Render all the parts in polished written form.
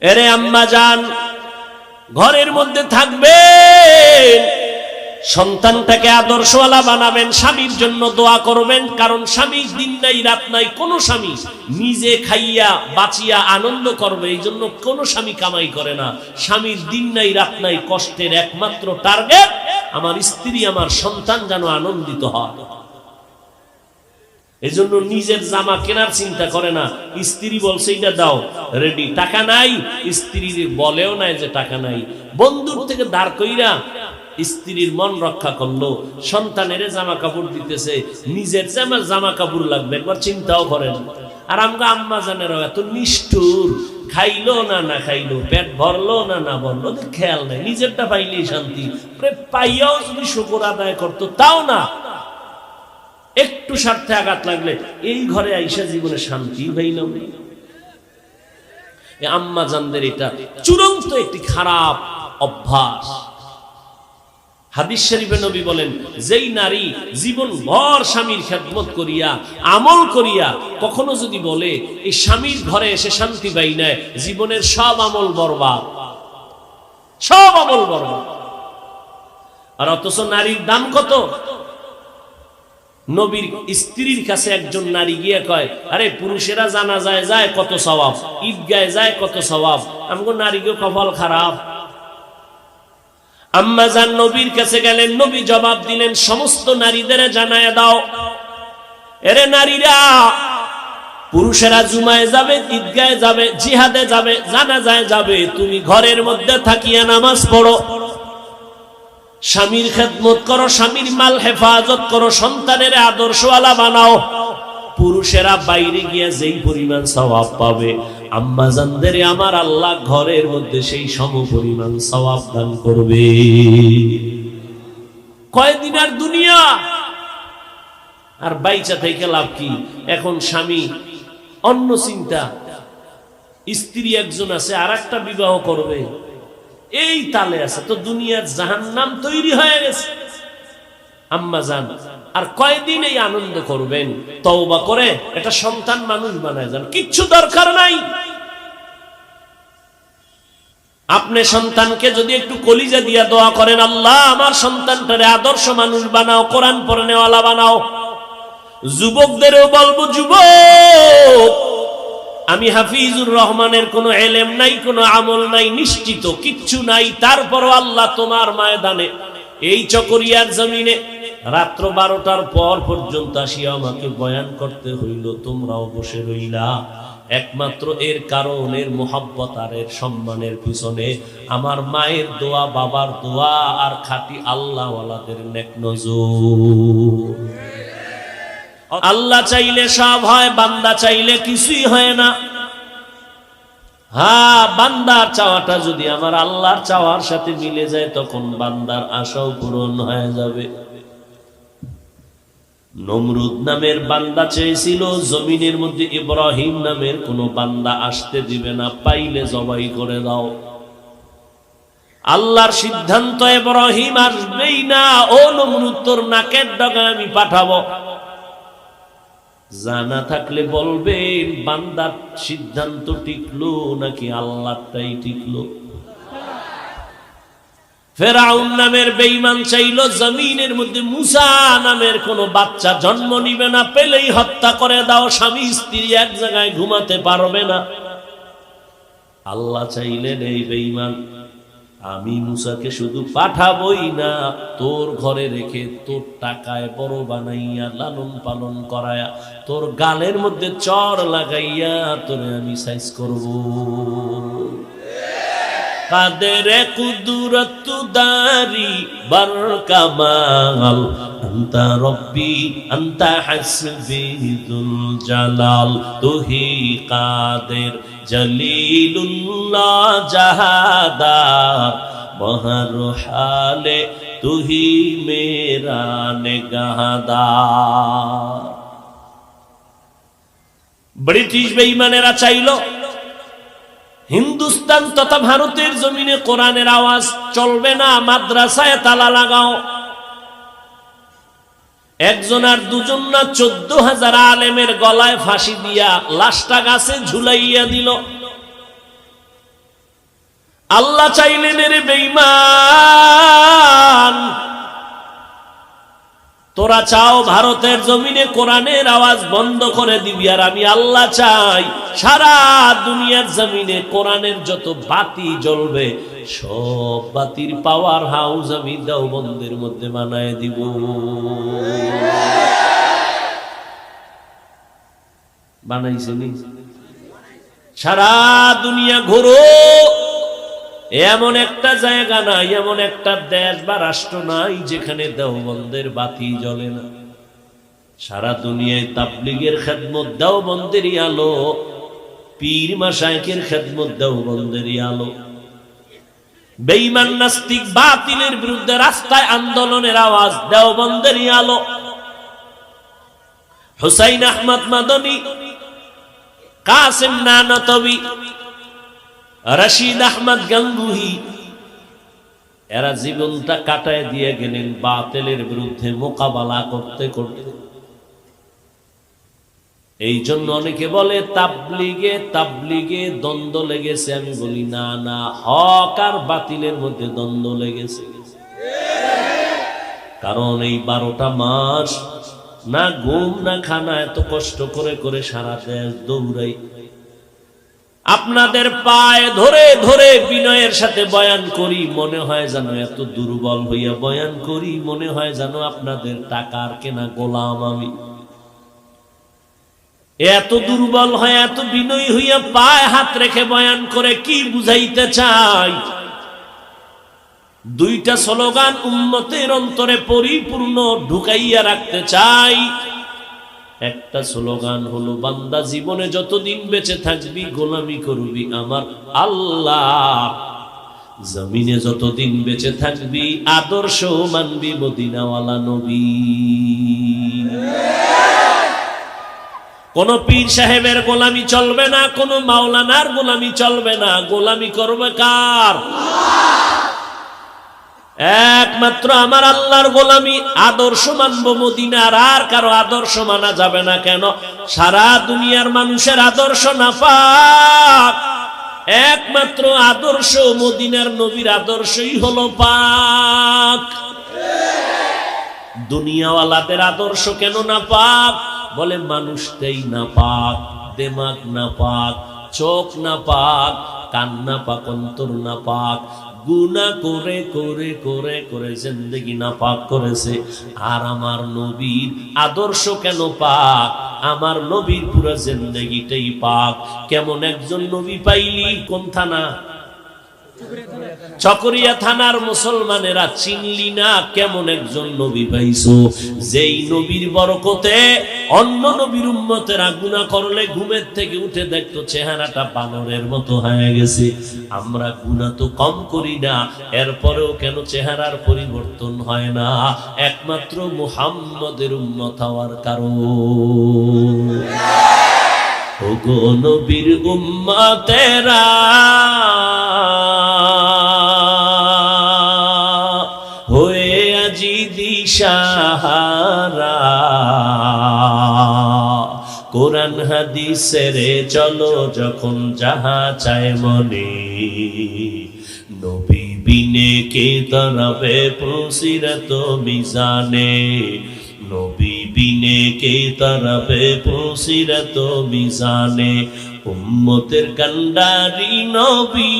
এরে আম্মা জান, ঘরের মধ্যে থাকবেন, সন্তানটাকে আদর্শওয়ালা বানাবেন, স্বামীর জন্য দোয়া করবেন। কারণ স্বামী দিন নাই রাত নাই, কোন স্বামী নিজে খাইয়া বাঁচিয়া আনন্দ করবে এই জন্য কোন স্বামী কামাই করে না। স্বামীর দিন নাই রাত নাই কষ্টের একমাত্র টার্গেট আমার স্ত্রী, আমার সন্তান যেন আনন্দিত হয়। এই জন্য নিজের জামা কেনার চিন্তা করে না। স্ত্রী বলছে এটা দাও, রেডি, টাকা নাই, স্ত্রী বলেও নাই যে টাকা নাই, বন্ধুর থেকে দাঁড় কইরা স্ত্রীর মন রক্ষা করলো, সন্তানের জামা কাপড় দিতেছে, নিজের জামা কাপড় লাগবে একবার চিন্তাও করেন। আর আমরা আম্মা জানেরা এত নিষ্ঠুর, খাইলো না খাইলো, পেট ভরলো না ভরলো, খেয়াল নাই, নিজেরটা পাইলেই শান্তি, পাইয়াও যদি শুকর আদায় করতো তাও না, একটু স্বার্থে আঘাত লাগলে এই ঘরে আইসা জীবনে শান্তি পাইলাম। আম্মা জানদের এটা চূড়ান্ত একটি খারাপ অভ্যাস। হাদিস শরীফে নবী বলেন, যেই নারী জীবন ভর স্বামীর খেদমত করিয়া আমল করিয়া কখনো যদি বলে এই স্বামীর ঘরে এসে শান্তি পাই না, জীবনের সব আমল বরবাদ, সব আমল বরবাদ। আর অথচ নারীর দাম কত? নবীর স্ত্রীর কাছে একজন নারী গিয়ে কয়, আরে পুরুষেরা জানাজায় যায় কত সওয়াব, ঈদগায় যায় কত সওয়াব, আমগো নারীকে কপাল খারাপ। আম্মা জান নবীর কাছে গেলেন, নবী জবাব দিলেন, সমস্ত নারীদের জানায় দাও, এরে নারীরা, পুরুষেরা জুমায় যাবে, ঈদগায় যাবে, জিহাদে যাবে, জানাজায় যাবে, তুমি ঘরের মধ্যে থাকিয়া নামাজ পড়ো, স্বামীর খেদমত করো, স্বামীর মাল হেফাজত করো, সন্তানের আদর্শওয়ালা বানাও। পুরুষেরা বাইরে গিয়া যেই পরিমাণ সওয়াব পাবে, আম্মা জানদের আমার আল্লাহ ঘরের মধ্যে সেই সম পরিমাণ সওয়াব দান করবে। কয়দিন আর দুনিয়া, আর বাইচা থেকে লাভ কি? এখন স্বামী অন্য চিন্তা, স্ত্রী একজন আছে আর একটা বিবাহ করবে, এই তালে আছে, তো দুনিয়ার জাহান্নাম তৈরি হয়ে গেছে। আম্মা জান আর কয়দিন এই আনন্দ করবেন? তওবা করে এটা সন্তান মানুষ বানায় যান, কিচ্ছু দরকার নাই। আপনি সন্তানকে যদি একটু কলিজা দিয়া দোয়া করেন, আল্লাহ আমার সন্তানটারে আদর্শ মানুষ বানাও, কোরআন পড়নেওয়ালা বানাও। যুবকদেরও বলবো, যুবক, আমি হাফিজুর রহমানের কোনো এলেম নাই, কোনো আমল নাই, নিশ্চিত কিচ্ছু নাই, তারপরও আল্লাহ তোমার ময়দানে এই চকরিয়ার জমিনে রাত্র 12টার পর পর্যন্ত আসিয়া আমাকে বয়ান করতে হইল, তোমরাও বসে রইলা। একমাত্র এর কারণ, এর মোহাব্বত আর এর সম্মানের পিছনে আমার মায়ের দোয়া, বাবার দোয়া আর খাঁটি আল্লাহওয়ালাদের নেক নজর। আল্লাহ চাইলে সব হয়, বান্দা চাইলে কিছুই হয় না। হ্যাঁ, বান্দার চাওয়াটা যদি আমার আল্লাহর চাওয়ার সাথে মিলে যায়, তখন বান্দার আশাও পূরণ হয়ে যাবে। নমরুদ নামের বান্দা চেয়েছিল জমিনের মধ্যে ইব্রাহিম নামের কোন বান্দা আসতে দিবে না, পাইলে জবাই করে দাও। আল্লাহর সিদ্ধান্ত, ইব্রাহিম আসবেই না, ও নমরুদ তোর নাকের ডগায় আমি পাঠাবো। জানা থাকলে বলবেন, বান্দার সিদ্ধান্ত টিকলো নাকি আল্লাহটাই টিকলো? ফেরাউন নামের বেঈমান চাইলো জমিনের মধ্যে মুসা নামের কোন বাচ্চা জন্ম নিবে না, পেলেই হত্যা করে দাও, স্বামী স্ত্রী এক জায়গায় ঘুমাতে পারবে না। আল্লাহ চাইলেন, এই বেঈমান, আমি মুসাকে শুধু পাঠাবই না, তোর ঘরে রেখে তোর টাকায় বড় বানাইয়া লালন পালন করায়া তোর গালের মধ্যে চর লাগাইয়া তোরে আমি সাইজ করব। কাদের কুদরত দারি বার কামাল, আনতা রব্বি আনতা হাসবি যুল জালাল, তুহি কাদের জলিলুল্লাহ জাহাদার, বহর হালে তুহি মেরা নেগাহদার। ব্রিটিশ বেঈমানেরা চাইল হিন্দুস্তান তথা ভারতের জমিনে কোরআনের আওয়াজ চলবে না, মাদ্রাসায় তালা লাগাও। একজন আর দুজন না 14,000 আলেমের গলায় ফাঁসি দিয়া লাশটা গাছে ঝুলাইয়া দিল। আল্লাহ চাইলেন রে বেঈমান, তোরা চাও ভারতের জমিনে কোরআনের আওয়াজ বন্ধ করে দিবি, আর আমি আল্লাহ চাই সারা দুনিয়ার জমিনে কোরআনের যত বাতি জ্বলবে সব বাতির পাওয়ার হাউস আমি দেওবন্দের মধ্যে বানায় দিব। বানাইছেনি? সারা দুনিয়া ঘুরো, এমন একটা জায়গা নাই, এমন একটা দেশ বা রাষ্ট্র নাই যেখানে দেওবন্দের বাতি জ্বলে না। সারা দুনিয়ায় তাবলীগের খেদমত দেওবন্দেরই আলো, পীর মাশায়েখের খেদমত দেওবন্দেরই আলো। বেঈমান নাস্তিক বাতিলের বিরুদ্ধে রাস্তায় আন্দোলনের আওয়াজ দেওবন্দেরই আলো। হুসাইন আহমদ মাদানী, কাসেম নানতবি, রশিদ আহমদ গঙ্গুহি, এরা জীবনটা কাটায় দিয়ে গেলেন বাতিলের বিরুদ্ধে মোকাবেলা করতে করতে। এই জন্য অনেকে বলে তাবলীগে দ্বন্দ্ব লেগেছে। আমি বলি না না, হক আর বাতিলের মধ্যে দ্বন্দ্ব লেগেছে। কারণ এই 12টা মাস না ঘুম না খানা, এত কষ্ট করে করে সারা দেশ দৌড়াই। আপনাদের পায়ে ধরে ধরে বিনয়ের সাথে বয়ান করি, মনে হয় যেন এত দুর্বল হইয়া বয়ান করি, মনে হয় যেন আপনাদের টাকার কেনা গোলাম আমি। এত দুর্বল হয়, এত বিনয়ী হইয়া পায়ে হাত রেখে বয়ান করে কি বুঝাইতে চাই? 2টা স্লোগান উম্মতের অন্তরে পরিপূর্ণ ঢুকাইয়া রাখতে চাই। একটা স্লোগান হলো, বান্দা জীবনে যতদিন বেঁচে থাকবি গোলামি করবি আমার আল্লাহ, জমিনে যতদিন বেঁচে থাকবি আদর্শ মানবি মদিনাওয়ালা নবী। কোন পীর সাহেবের গোলামি চলবে না, কোন মাওলানার গোলামি চলবে না। গোলামি করবে কার? একমাত্র আমার আল্লাহর গোলামি। আদর্শ মানব মদিনার, আর কারো আদর্শ মানা যাবে না। কেন? সারা দুনিয়ার মানুষের আদর্শ নাপাক, একমাত্র আদর্শ মদিনার নবীর আদর্শই হলো পাক। দুনিয়াওয়ালাদের আদর্শ কেন নাপাক? বলে মানুষটাই নাপাক, দেমাগ নাপাক, চোখ নাপাক, কান নাপাক, অন্তর নাপাক, গুনাহ করে করে করে করে জিন্দেগি নাপাক করেছে। আর আমার নবীর আদর্শ কেন পাক? আমার নবীর পুরো জিন্দেগিটাই পাক। কেমন একজন নবী পাইলি? কোন থানা? চকরিয়া থানার মুসলমানেরা চিনলি না? কেমন একজন নবী পাইছো, যেই নবীর বরকতে অন্য নবীর উম্মতেরা গুনাহ করলে ঘুমের থেকে উঠে দেখতো চেহারাটা বানরের মতো হয়ে গেছে। আমরা গুনাহ তো কম করি না, এরপরেও কেন চেহারার পরিবর্তন হয় না? একমাত্র মুহাম্মদের উম্মত হওয়ার কারণ। ওগো নবীর উম্মতেরা, হয়ে আজি দিশাহারা, কোরআন হাদিসের চলো যখন যাহা চায় মনে, নবী বিনে কে তরবে পুসিরত মিজানে, নবী বিনে কে তরবে পুসিরত মিজানে, উম্মতের কান্ডারি নবী,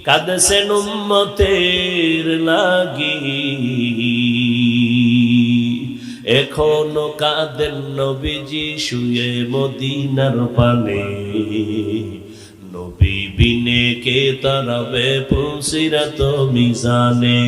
কাঁদছেন উম্মতের লাগি, এখনো কাঁদেন নবীজি শুয়ে মদিনার পানে, নবী বিনে কে তরবে পুসিরত মিজানে,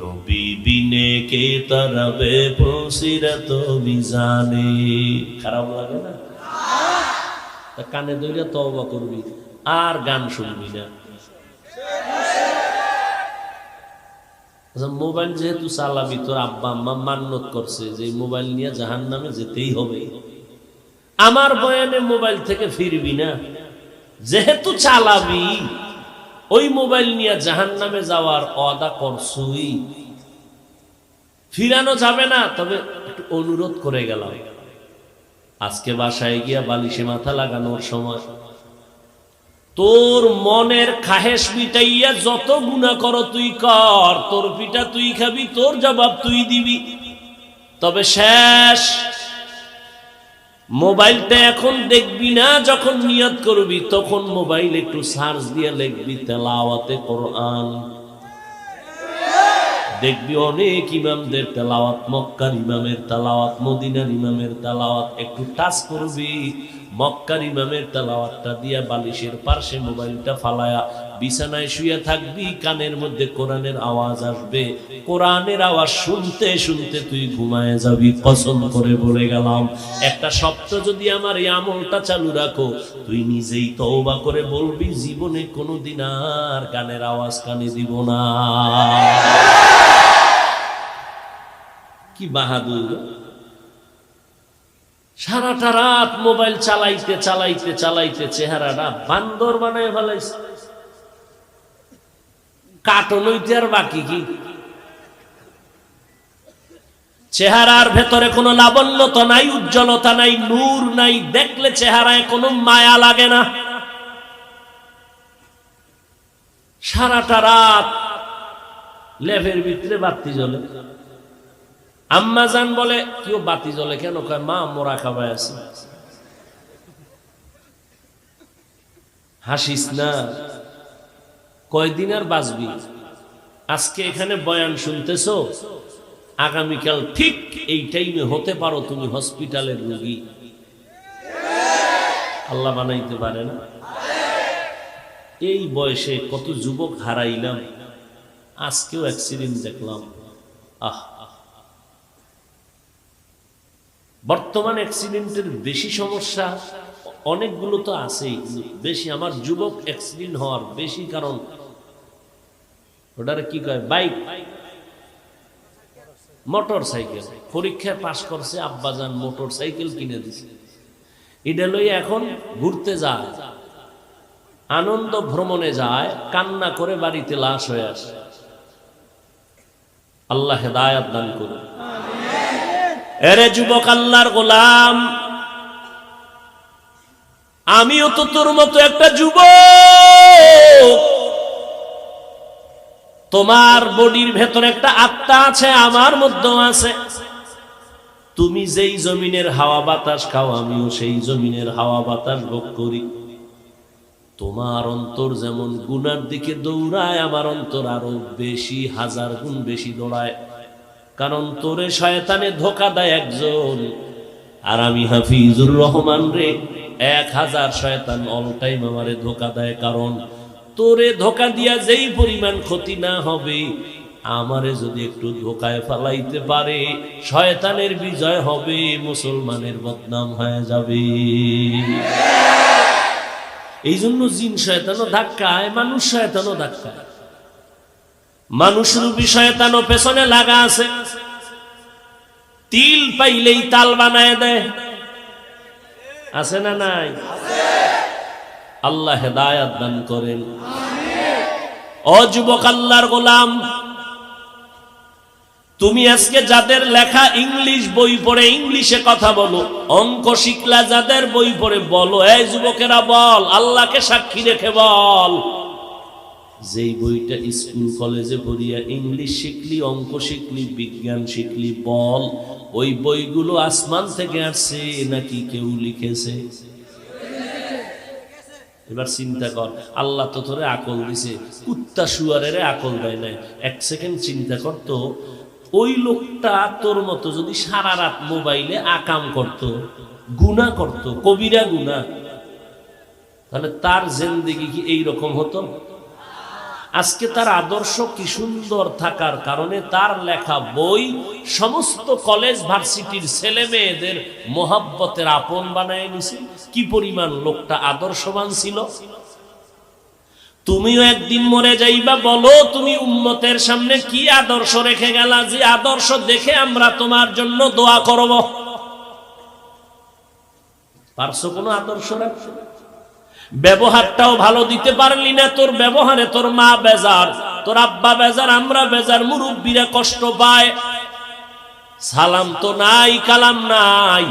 নবী বিনে কে তরবে পুসিরত মিজানে। খারাপ লাগে না? কানে ধরে তওবা করবি, আর গান শুনবি না। মোবাইল যেহেতু চালাবি, তোর আব্বা আম্মা মান্নত করছে যে মোবাইল নিয়ে জাহান্নামে যেতেই হবে, আমার বয়ানে মোবাইল থেকে ফিরবি না। যেহেতু চালাবি, ওই মোবাইল নিয়ে জাহান্নামে যাওয়ার ওয়াদা করছুই, ফিরানো যাবে না। তবে একটু অনুরোধ করে গেলাম, আজকে বাসায় গিয়া বালিশে মাথা লাগানোর সময় তোর মনের খাহেশ মিটাইয়া যত গুনাহ করো তুই কর, তোর পিঠা তুই খাবি, তোর জবাব তুই দিবি। তবে শেষ মোবাইলটা এখন দেখবি না, যখন নিয়ত করবি তখন মোবাইল একটু সার্চ দিয়ে লিখবি তেলাওয়াতে কোরআন। দেখবি অনেক ইমামদের তেলাওয়াত, মক্কার ইমামের তেলাওয়াত, মদিনার ইমামের তেলাওয়াত, একটু টাচ করবি মক্কার ইমামের তেলাওয়াতটা দিয়া বালিশের পাশে মোবাইলটা ফালায়া বিছানায় শুয়ে থাকবি, কানের মধ্যে কোরআনের আওয়াজ আসবে, কোরআনের আওয়াজ শুনতে শুনতে তুই ঘুমায় যাবি। কসম করে বলে গেলাম, একটা সপ্তাহ যদি আমার এই আমলটা চালু রাখো, তুই নিজেই তওবা করে বলবি জীবনে কোনোদিন আর গানের আওয়াজ কানে দিব না। কি বাহাদুর! সারাটা রাত মোবাইল চালাইতে চালাইতে চালাইতে চেহারাটা বান্দর বানায় ফেলাইছে। কাটন হইতে আর বাকি কি? চেহারার ভেতরে কোনো লাবণ্যতা নাই, উজ্জ্বলতা নাই, নূর নাই, দেখলে চেহারায় কোনো মায়া লাগে না। সারাটা রাত লেভের ভিতরে বাতি জ্বলে। আম্মা জান বলে, কেউ বাতি জ্বলে কেন? কয় মা মোরা খাবায় আছে। হাসিস না, কয়দিন আর বাঁচবি? আজকে এখানে বয়ান শুনতেছো, আগামীকাল ঠিক এই টাইমে হতে পারো তুমি হসপিটালের রোগী। আল্লাহ বানাইতে পারে না? এই বয়সে কত যুবক হারাইলাম, আজকেও অ্যাক্সিডেন্ট দেখলাম। বর্তমান অ্যাক্সিডেন্টের বেশি সমস্যা অনেকগুলো তো আছেই, বেশি আমার যুবক অ্যাক্সিডেন্ট হওয়ার বেশি কারণ ওটারে কি কয়, বাইক, মোটর সাইকেল। পরীক্ষায় পাশ করছে, আব্বাজান মোটর সাইকেল কিনে দিছে, এটা লইয়া এখন ঘুরতে যায়, আনন্দ ভ্রমণে যায়, কান্না করে বাড়িতে লাশ হয়ে আসে। আল্লাহ হেদায়েত দান করুন। এরে যুবক আল্লাহর গোলাম, আমিও তো তোর মতো একটা যুবক। তোমার বডির ভেতরে একটা আত্মা আছে, আমার মধ্যেও আছে। তুমি যেই জমিনের হাওয়া বাতাস খাও, আমিও সেই জমিনের হাওয়া বাতাস ভোগ করি। তোমার অন্তর যেমন গুনার দিকে দৌড়ায়, আমার অন্তর আরো বেশি, হাজার গুণ বেশি দৌড়ায়। কারণ তোরে শয়তানে ধোঁকা দেয় একজন, আর আমি হাফিজুর রহমান রে 1000 শয়তান অল টাইম আমারে ধোঁকা দেয়। কারণ তোরে ধোঁকা দিয়া যেই পরিমাণ ক্ষতি না হবে, আমারে যদি একটু ধোঁকায় ফালাইতে পারে, শয়তানের বিজয় হবে, মুসলমানের বদনাম হয়ে যাবে। এই জন্য জিন শয়তানও ধাক্কায়, মানুষ শয়তানও ধাক্কায়। মানুষ রূপী শয়তানও পেছনে লাগা আছে, তিল পাইলেই তাল বানায় দেয়। আছে না নাই? আল্লাহ হেদায়েত দান করেন। ও যুবক আল্লাহর গোলাম, তুমি আজকে যাদের লেখা ইংলিশ বই পড়ে ইংলিশে কথা বলো, অঙ্ক শিখলা যাদের বই পড়ে, বলো এই যুবকেরা বল, আল্লাহকে সাক্ষী রেখে বল, যেই বইটা স্কুল কলেজে পড়িয়া ইংলিশ শিখলি, অঙ্ক শিখলি, বিজ্ঞান শিখলি, বল ওই বইগুলো আসমান থেকে আসছে নাকি কেউ লিখেছে? এবার চিন্তা কর, আল্লাহ তো তোরে আকল দিছে, কুত্তা শুয়ারের আকল দেয় নাই। এক সেকেন্ড চিন্তা করতো, ওই লোকটা তোর মতো যদি সারা রাত মোবাইলে আকাম করত, গুনাহ করত, কবিরা গুনাহ, তাহলে তার জিন্দেগি কি এইরকম হতো? আজকে তার আদর্শ কি সুন্দর থাকার কারণে তার লেখা বই সমস্ত কলেজ ভার্সিটির ছেলে মেয়েদের মোহাব্বতের আপন বানায় নিছে। কি পরিমাণ লোকটা আদর্শবান ছিল। তুমিও একদিন মরে যাইবা, বলো তুমি উম্মতের সামনে কি আদর্শ রেখে গেলা, যে আদর্শ দেখে আমরা তোমার জন্য দোয়া করব। পারছো কোনো আদর্শ রাখছো? ব্যবহারটাও ভালো দিতে পারলি না, তোর ব্যবহারে তোর মা বেজার, তোর আব্বা বেজার, আমরা বেজার, মুরব্বীরা কষ্ট পায়। সালাম তো নাই, কালাম নাই,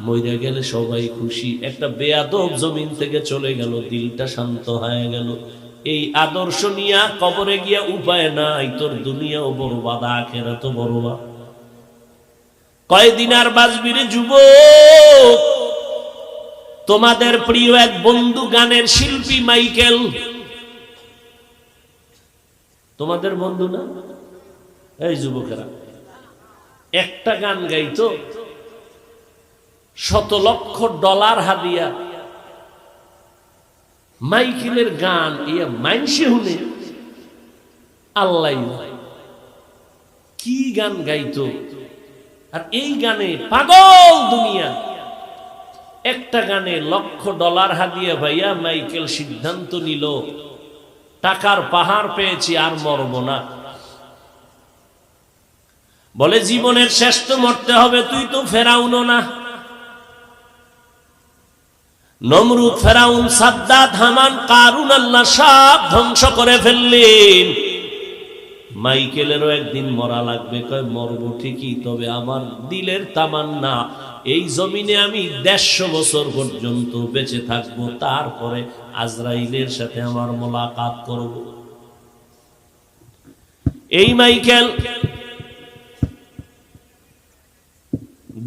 মইরা গেলে সবাই খুশি। একটা বেয়াদব জমিন থেকে চলে গেল, দিলটা শান্ত হয়ে গেল। এই আদর্শ নিয়া কবরে গিয়া উপায় নাই, তোর দুনিয়াও বরবাদ, আখিরাতও বরবাদ। কয়দিন আর বাঁচবি রে যুবক? তোমাদের প্রিয় এক বন্ধু, গানের শিল্পী মাইকেল, তোমাদের বন্ধু না? এই যুবকেরা, একটা গান গাইতো, $100 লাখ হাদিয়া। মাইকেলের গান ইয়া মাইনসে শুনে আল্লাহ কি গান গাইতো, আর এই গানে পাগল দুনিয়া। একটা গানে $100 হাদিয়া ভাইয়া মাইকেল সিদ্ধান্ত নিল, টাকার পাহাড় পেয়েছি, আর মরব না। বলে জীবনের শেষ তো মরতে হবে, তুই তো ফেরাউনও না। নমরুদ, ফেরাউন, সাদ্দাত, হামান, কারুন, আল্লাহ সব ধ্বংস করে ফেললেন। মাইকেলেরও একদিন মরা লাগবে। কয় মরব ঠিকই, তবে আমার দিলের তামান্না এই জমিনে আমি 150 বছর পর্যন্ত বেঁচে থাকবো, তারপরে আজরাইলের সাথে আমার মোলাকাত করব। এই মাইকেল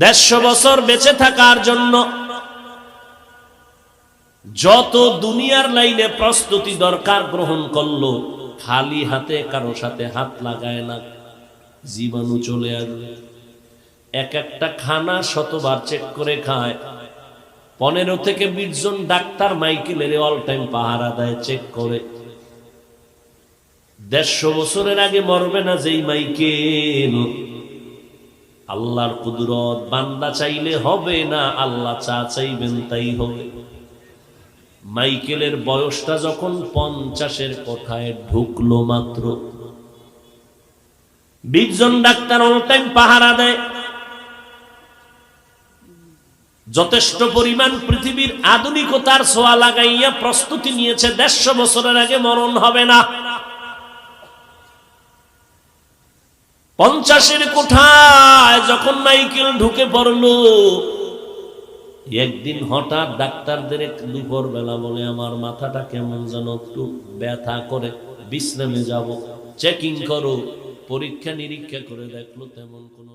150 বছর বেঁচে থাকার জন্য যত দুনিয়ার লাইনে প্রস্তুতি দরকার গ্রহণ করলো, খালি হাতে কারো সাথে হাত লাগায় না, জীবাণু চলে আসবে। এক একটা খানা 100 বার চেক করে খায়। 15 থেকে 20 জন ডাক্তার মাইকেলের অল টাইম পাহারা দেয়, চেক করে। 150 বছরের আগে মরবে না যেই মাইকেল। আল্লাহর কুদরত, বান্দা চাইলে হবে না, আল্লাহ চা চাইবেন তাই হবে। মাইকেলের বয়সটা যখন 50-এর কোঠায় ঢুকলো মাত্র, 20 জন ডাক্তার অল টাইম পাহারা দেয়। যথেষ্ট পরিমাণ পৃথিবীর আধুনিকতার ছোঁয়া লাগাইয়া প্রস্তুতি নিয়েছে, 150 বছরের আগে মরণ হবে না। 50-এর কোঠায় যখন মাইকেল ঢুকে পড়লো, একদিন হঠাৎ ডাক্তারদের দুপুর বেলা বলে, আমার মাথাটা কেমন যেন একটু ব্যথা করে, বিশ্রামে যাব, চেকিং করো। পরীক্ষা নিরীক্ষা করে দেখলো তেমন কোনো